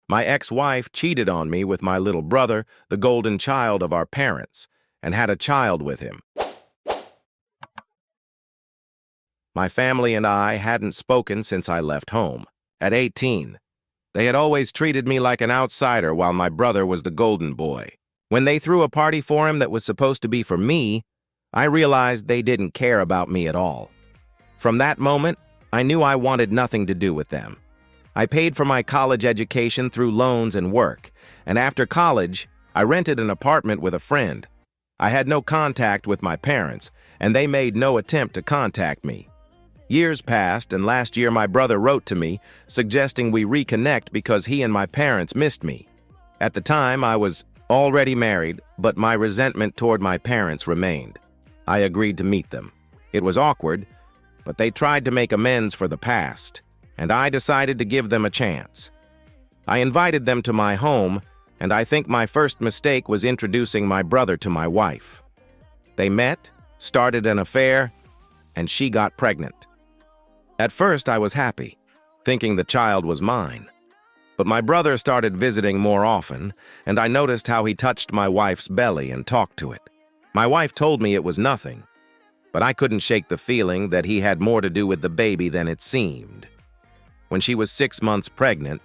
My ex-wife cheated on me with my little brother, the golden child of our parents, and had a child with him. My family and I hadn't spoken since I left home. At 18, they had always treated me like an outsider while my brother was the golden boy. When they threw a party for him that was supposed to be for me, I realized they didn't care about me at all. From that moment, I knew I wanted nothing to do with them. I paid for my college education through loans and work, and after college, I rented an apartment with a friend. I had no contact with my parents, and they made no attempt to contact me. Years passed, and last year my brother wrote to me, suggesting we reconnect because he and my parents missed me. At the time, I was already married, but my resentment toward my parents remained. I agreed to meet them. It was awkward, but they tried to make amends for the past, and I decided to give them a chance. I invited them to my home, and I think my first mistake was introducing my brother to my wife. They met, started an affair, and she got pregnant. At first, I was happy, thinking the child was mine. But my brother started visiting more often, and I noticed how he touched my wife's belly and talked to it. My wife told me it was nothing, but I couldn't shake the feeling that he had more to do with the baby than it seemed. When she was 6 months pregnant,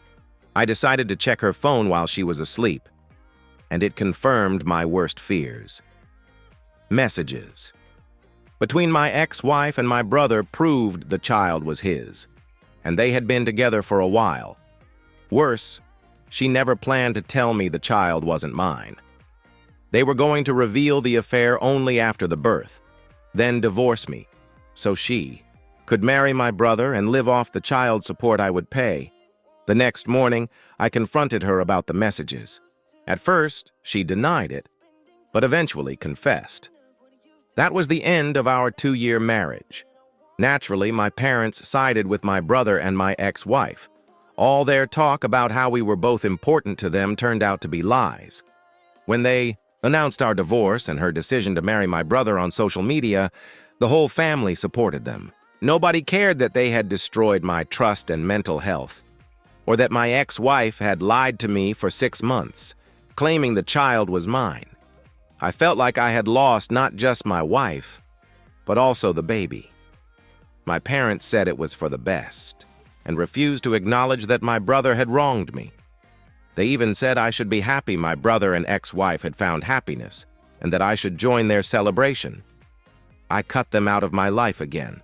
I decided to check her phone while she was asleep, and it confirmed my worst fears. Messages between my ex-wife and my brother proved the child was his, and they had been together for a while. Worse, she never planned to tell me the child wasn't mine. They were going to reveal the affair only after the birth, then divorce me, so she could marry my brother and live off the child support I would pay. The next morning, I confronted her about the messages. At first, she denied it, but eventually confessed. That was the end of our 2-year marriage. Naturally, my parents sided with my brother and my ex-wife. All their talk about how we were both important to them turned out to be lies. When they announced our divorce and her decision to marry my brother on social media, the whole family supported them. Nobody cared that they had destroyed my trust and mental health, or that my ex-wife had lied to me for 6 months, claiming the child was mine. I felt like I had lost not just my wife, but also the baby. My parents said it was for the best, and refused to acknowledge that my brother had wronged me. They even said I should be happy my brother and ex-wife had found happiness, and that I should join their celebration. I cut them out of my life again.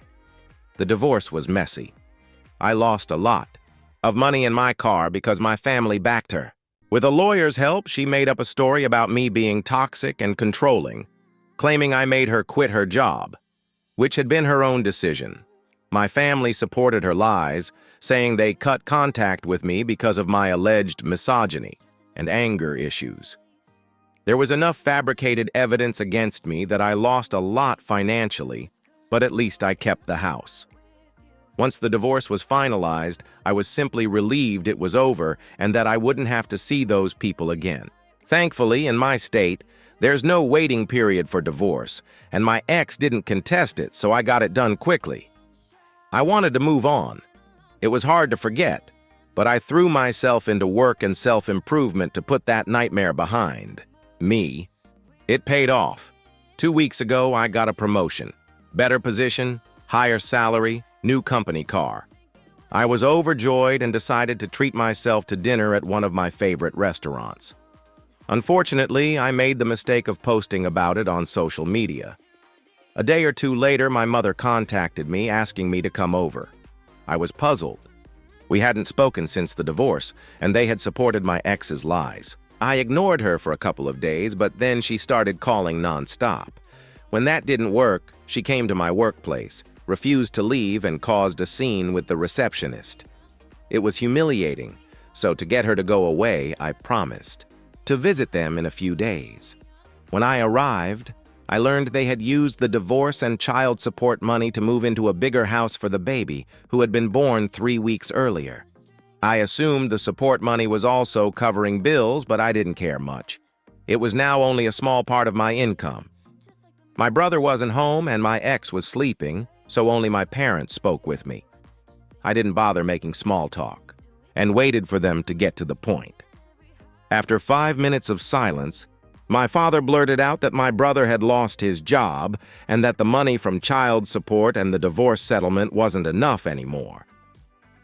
The divorce was messy. I lost a lot of money in my car because my family backed her. With a lawyer's help, she made up a story about me being toxic and controlling, claiming I made her quit her job, which had been her own decision. My family supported her lies, saying they cut contact with me because of my alleged misogyny and anger issues. There was enough fabricated evidence against me that I lost a lot financially, but at least I kept the house. Once the divorce was finalized, I was simply relieved it was over and that I wouldn't have to see those people again. Thankfully, in my state, there's no waiting period for divorce, and my ex didn't contest it, so I got it done quickly. I wanted to move on. It was hard to forget, but I threw myself into work and self-improvement to put that nightmare behind me. It paid off. 2 weeks ago, I got a promotion. Better position, higher salary, new company car. I was overjoyed and decided to treat myself to dinner at one of my favorite restaurants. Unfortunately, I made the mistake of posting about it on social media. A day or two later, my mother contacted me asking me to come over. I was puzzled. We hadn't spoken since the divorce, and they had supported my ex's lies. I ignored her for a couple of days, but then she started calling nonstop. When that didn't work, she came to my workplace, refused to leave, and caused a scene with the receptionist. It was humiliating, so to get her to go away, I promised to visit them in a few days. When I arrived, I learned they had used the divorce and child support money to move into a bigger house for the baby, who had been born 3 weeks earlier. I assumed the support money was also covering bills, but I didn't care much. It was now only a small part of my income. My brother wasn't home and my ex was sleeping, so only my parents spoke with me. I didn't bother making small talk. and waited for them to get to the point. After 5 minutes of silence, my father blurted out that my brother had lost his job and that the money from child support and the divorce settlement wasn't enough anymore.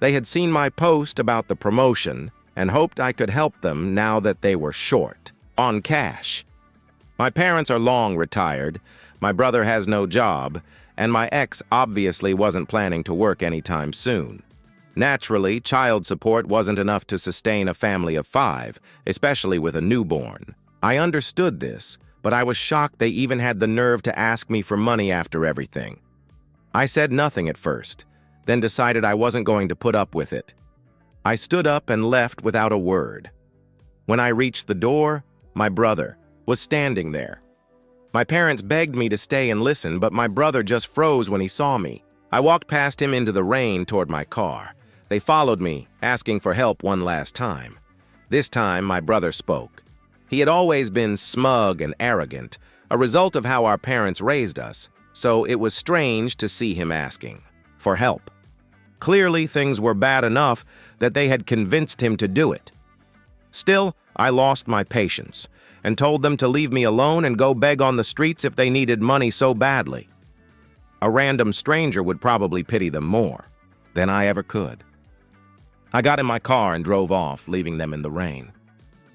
They had seen my post about the promotion and hoped I could help them now that they were short on cash. My parents are long retired, my brother has no job, and my ex obviously wasn't planning to work anytime soon. Naturally, child support wasn't enough to sustain a family of 5, especially with a newborn. I understood this, but I was shocked they even had the nerve to ask me for money after everything. I said nothing at first, then decided I wasn't going to put up with it. I stood up and left without a word. When I reached the door, my brother was standing there. My parents begged me to stay and listen, but my brother just froze when he saw me. I walked past him into the rain toward my car. They followed me, asking for help one last time. This time, my brother spoke. He had always been smug and arrogant, a result of how our parents raised us, so it was strange to see him asking for help. Clearly, things were bad enough that they had convinced him to do it. Still, I lost my patience and told them to leave me alone and go beg on the streets if they needed money so badly. A random stranger would probably pity them more than I ever could. I got in my car and drove off, leaving them in the rain.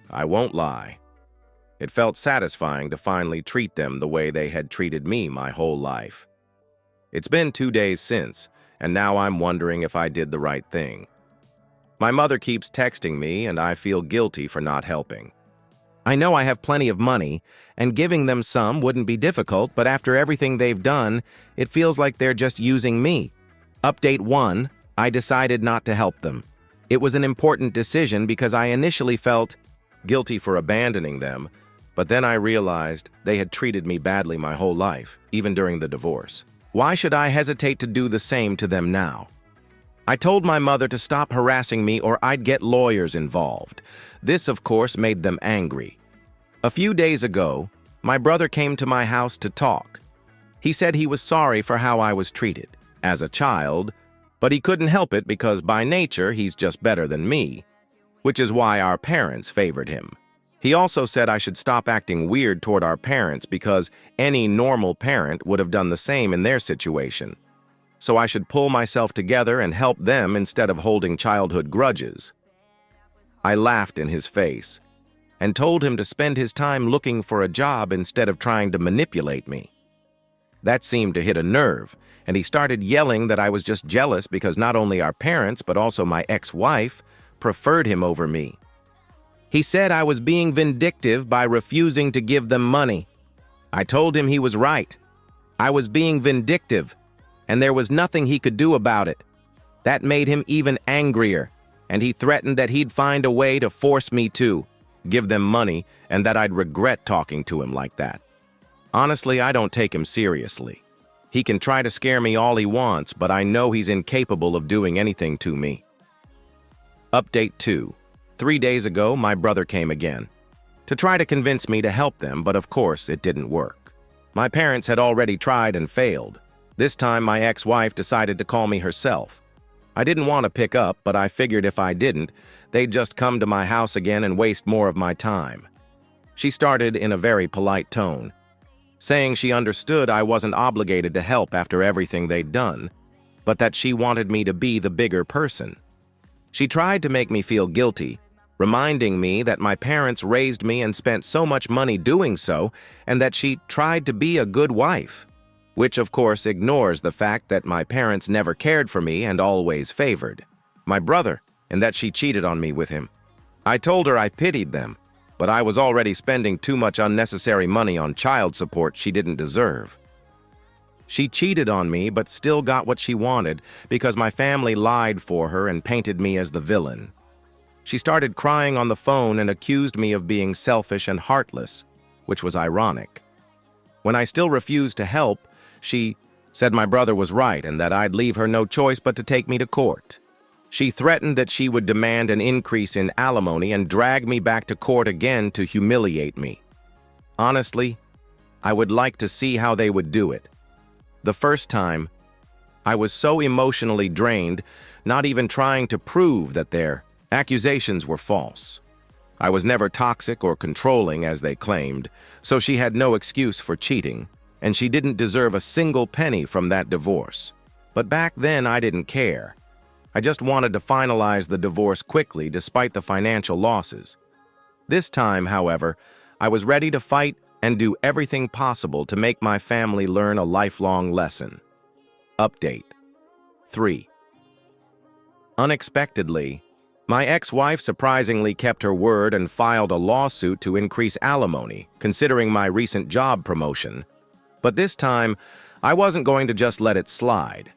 I won't lie. It felt satisfying to finally treat them the way they had treated me my whole life. It's been 2 days since, and now I'm wondering if I did the right thing. My mother keeps texting me, and I feel guilty for not helping. I know I have plenty of money, and giving them some wouldn't be difficult, but after everything they've done, it feels like they're just using me. Update 1, I decided not to help them. It was an important decision because I initially felt guilty for abandoning them, but then I realized they had treated me badly my whole life, even during the divorce. Why should I hesitate to do the same to them now? I told my mother to stop harassing me or I'd get lawyers involved. This, of course, made them angry. A few days ago, my brother came to my house to talk. He said he was sorry for how I was treated as a child, but he couldn't help it because by nature he's just better than me, which is why our parents favored him. He also said I should stop acting weird toward our parents because any normal parent would have done the same in their situation. So I should pull myself together and help them instead of holding childhood grudges. I laughed in his face and told him to spend his time looking for a job instead of trying to manipulate me. That seemed to hit a nerve, and he started yelling that I was just jealous because not only our parents but also my ex-wife preferred him over me. He said I was being vindictive by refusing to give them money. I told him he was right. I was being vindictive, and there was nothing he could do about it. That made him even angrier, and he threatened that he'd find a way to force me to give them money and that I'd regret talking to him like that. Honestly, I don't take him seriously. He can try to scare me all he wants, but I know he's incapable of doing anything to me. Update 2. 3 days ago, my brother came again to try to convince me to help them, but of course it didn't work. My parents had already tried and failed. This time, my ex-wife decided to call me herself. I didn't want to pick up, but I figured if I didn't, they'd just come to my house again and waste more of my time. She started in a very polite tone, saying she understood I wasn't obligated to help after everything they'd done, but that she wanted me to be the bigger person. She tried to make me feel guilty, reminding me that my parents raised me and spent so much money doing so, and that she tried to be a good wife, which of course ignores the fact that my parents never cared for me and always favored my brother, and that she cheated on me with him. I told her I pitied them, but I was already spending too much unnecessary money on child support she didn't deserve. She cheated on me but still got what she wanted because my family lied for her and painted me as the villain. She started crying on the phone and accused me of being selfish and heartless, which was ironic. When I still refused to help, she said my brother was right and that I'd leave her no choice but to take me to court. She threatened that she would demand an increase in alimony and drag me back to court again to humiliate me. Honestly, I would like to see how they would do it. The first time, I was so emotionally drained, not even trying to prove that they're Accusations were false. I was never toxic or controlling, as they claimed, so she had no excuse for cheating, and she didn't deserve a single penny from that divorce. But back then, I didn't care. I just wanted to finalize the divorce quickly despite the financial losses. This time, however, I was ready to fight and do everything possible to make my family learn a lifelong lesson. Update 3. Unexpectedly, my ex-wife surprisingly kept her word and filed a lawsuit to increase alimony, considering my recent job promotion. But this time, I wasn't going to just let it slide.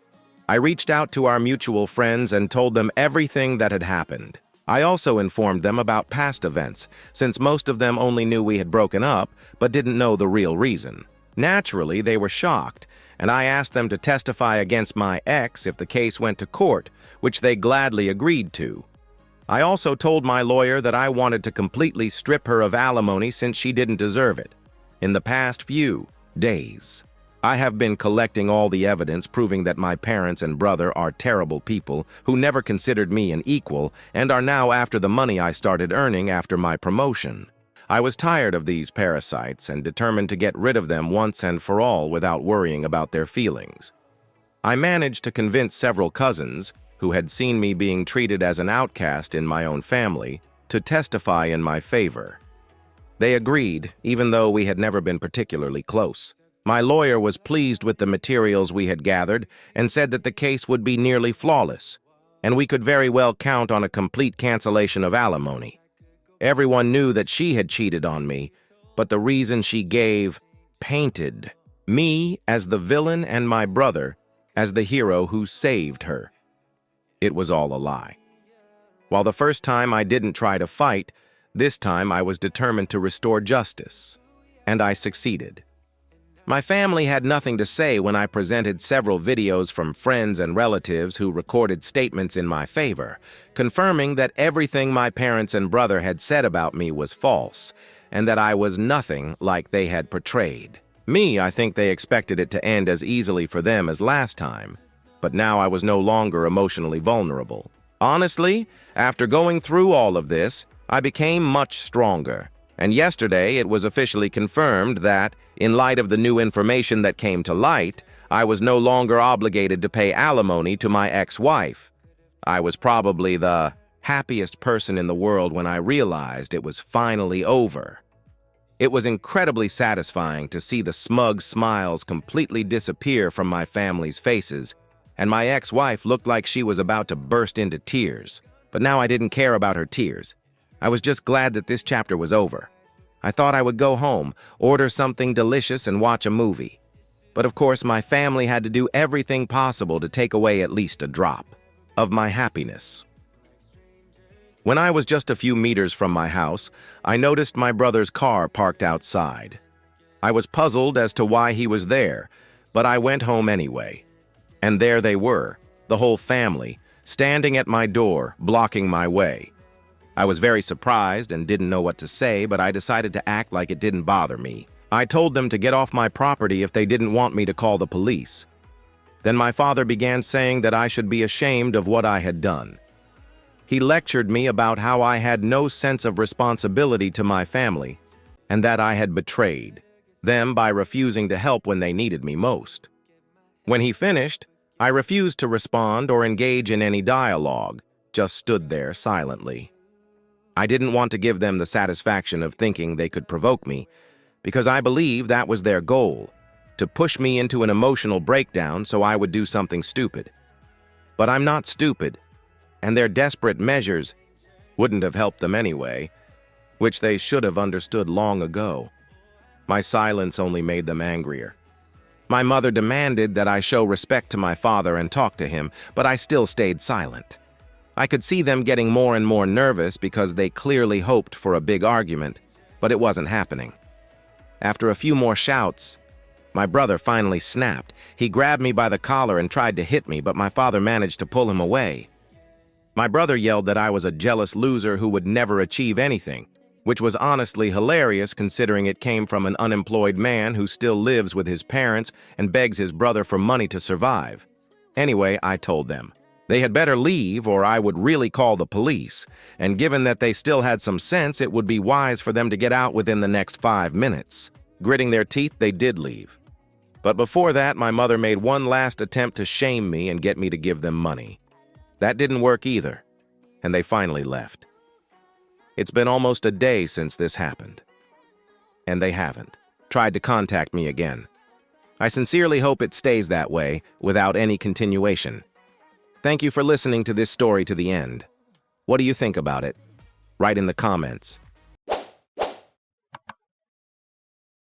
I reached out to our mutual friends and told them everything that had happened. I also informed them about past events, since most of them only knew we had broken up, but didn't know the real reason. Naturally, they were shocked, and I asked them to testify against my ex if the case went to court, which they gladly agreed to. I also told my lawyer that I wanted to completely strip her of alimony since she didn't deserve it. In the past few days, I have been collecting all the evidence proving that my parents and brother are terrible people who never considered me an equal and are now after the money I started earning after my promotion. I was tired of these parasites and determined to get rid of them once and for all without worrying about their feelings. I managed to convince several cousins, who had seen me being treated as an outcast in my own family, to testify in my favor. They agreed, even though we had never been particularly close. My lawyer was pleased with the materials we had gathered and said that the case would be nearly flawless, and we could very well count on a complete cancellation of alimony. Everyone knew that she had cheated on me, but the reason she gave painted me as the villain and my brother as the hero who saved her. It was all a lie. While the first time I didn't try to fight, this time I was determined to restore justice, and I succeeded. My family had nothing to say when I presented several videos from friends and relatives who recorded statements in my favor, confirming that everything my parents and brother had said about me was false, and that I was nothing like they had portrayed. I think they expected it to end as easily for them as last time, but now I was no longer emotionally vulnerable. Honestly, after going through all of this, I became much stronger. And yesterday, it was officially confirmed that, in light of the new information that came to light, I was no longer obligated to pay alimony to my ex-wife. I was probably the happiest person in the world when I realized it was finally over. It was incredibly satisfying to see the smug smiles completely disappear from my family's faces, and my ex-wife looked like she was about to burst into tears. But now I didn't care about her tears. I was just glad that this chapter was over. I thought I would go home, order something delicious, and watch a movie. But of course, my family had to do everything possible to take away at least a drop of my happiness. When I was just a few meters from my house, I noticed my brother's car parked outside. I was puzzled as to why he was there, but I went home anyway. And there they were, the whole family, standing at my door, blocking my way. I was very surprised and didn't know what to say, but I decided to act like it didn't bother me. I told them to get off my property if they didn't want me to call the police. Then my father began saying that I should be ashamed of what I had done. He lectured me about how I had no sense of responsibility to my family and that I had betrayed them by refusing to help when they needed me most. When he finished, I refused to respond or engage in any dialogue, just stood there silently. I didn't want to give them the satisfaction of thinking they could provoke me, because I believe that was their goal, to push me into an emotional breakdown so I would do something stupid. But I'm not stupid, and their desperate measures wouldn't have helped them anyway, which they should have understood long ago. My silence only made them angrier. My mother demanded that I show respect to my father and talk to him, but I still stayed silent. I could see them getting more and more nervous because they clearly hoped for a big argument, but it wasn't happening. After a few more shouts, my brother finally snapped. He grabbed me by the collar and tried to hit me, but my father managed to pull him away. My brother yelled that I was a jealous loser who would never achieve anything, which was honestly hilarious considering it came from an unemployed man who still lives with his parents and begs his brother for money to survive. Anyway, I told them, They had better leave or I would really call the police, and given that they still had some sense, it would be wise for them to get out within the next 5 minutes. Gritting their teeth, they did leave. But before that, my mother made one last attempt to shame me and get me to give them money. That didn't work either, and they finally left. It's been almost a day since this happened, and they haven't tried to contact me again. I sincerely hope it stays that way without any continuation. Thank you for listening to this story to the end. What do you think about it? Write in the comments.